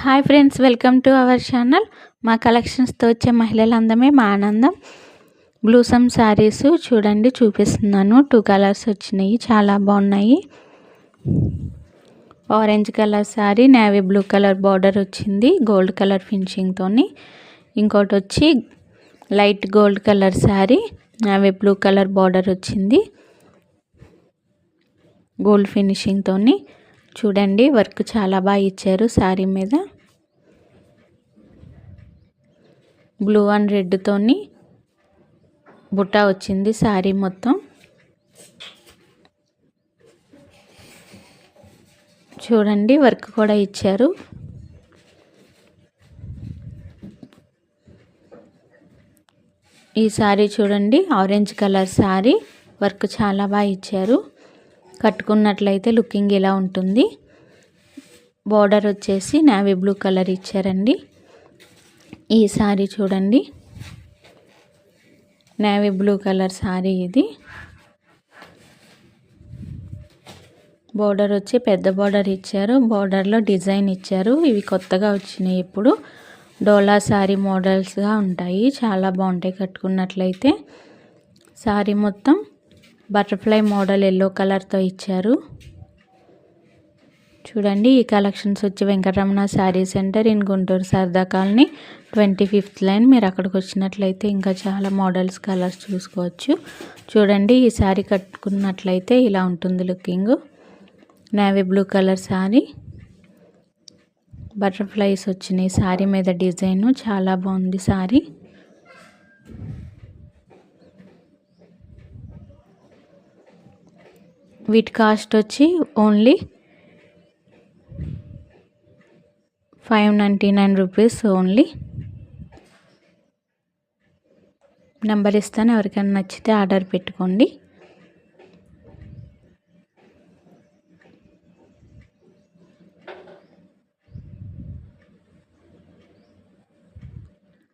Hi friends, welcome to our channel. మా కలెక్షన్స్తో వచ్చే మహిళల అందమే మా ఆనందం. బ్లూసమ్ శారీస్ చూడండి చూపిస్తున్నాను. 2 కలర్స్ వచ్చినాయి, చాలా బాగున్నాయి. Orange colour sari, navy blue colour border వచ్చింది గోల్డ్ కలర్ ఫినిషింగ్తోని. ఇంకోటి వచ్చి light gold colour sari, navy blue colour border వచ్చింది గోల్డ్ ఫినిషింగ్తోని. చూడండి వర్క్ చాలా బాగా ఇచ్చారు శారీ మీద. బ్లూ అండ్ రెడ్ తోని బుట్ట వచ్చింది శారీ మొత్తం. చూడండి వర్క్ కూడా ఇచ్చారు. ఈ శారీ చూడండి ఆరెంజ్ కలర్ శారీ, వర్క్ చాలా బాగా ఇచ్చారు. కట్టుకున్నట్లయితే లుకింగ్ ఇలా ఉంటుంది. బార్డర్ వచ్చేసి నేవీ బ్లూ కలర్ ఇచ్చారండి. ఈ శారీ చూడండి నేవీ బ్లూ కలర్ శారీ. ఇది బార్డర్ వచ్చి పెద్ద బార్డర్ ఇచ్చారు, బార్డర్లో డిజైన్ ఇచ్చారు. ఇవి కొత్తగా వచ్చినాయి, ఇప్పుడు డోలా శారీ మోడల్స్గా ఉంటాయి, చాలా బాగుంటాయి కట్టుకున్నట్లయితే. శారీ మొత్తం బటర్ఫ్లై మోడల్ ఎల్లో కలర్తో ఇచ్చారు. చూడండి ఈ కలెక్షన్స్ వచ్చి Venkataramana sari centre in Guntur Sarda colony 25th line. మీరు అక్కడికి వచ్చినట్లయితే ఇంకా చాలా మోడల్స్ కలర్స్ చూసుకోవచ్చు. చూడండి ఈ శారీ కట్టుకున్నట్లయితే ఇలా ఉంటుంది looking. Navy blue colour sari, butterflies వచ్చినాయి శారీ మీద డిజైన్, చాలా బాగుంది శారీ. వీటి కాస్ట్ వచ్చి ఓన్లీ 599 రూపీస్ ఓన్లీ. నెంబర్ ఇస్తాను, ఎవరికైనా నచ్చితే ఆర్డర్ పెట్టుకోండి.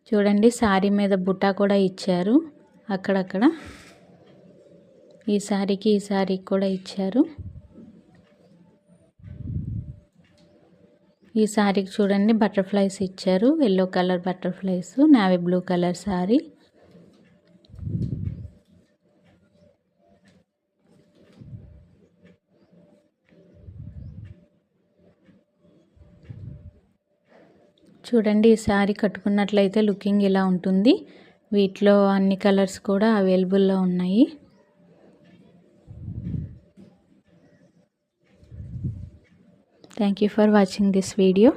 చూడండి శారీ మీద బుట్ట కూడా ఇచ్చారు అక్కడక్కడ. ఈ శారీకి కూడా ఇచ్చారు. ఈ శారీకి చూడండి బటర్ఫ్లైస్ ఇచ్చారు, yellow colour butterflies, navy blue colour sari. చూడండి ఈ శారీ కట్టుకున్నట్లయితే లుకింగ్ ఇలా ఉంటుంది. వీటిలో అన్ని కలర్స్ కూడా అవైలబుల్లో ఉన్నాయి. Thank you for watching this video.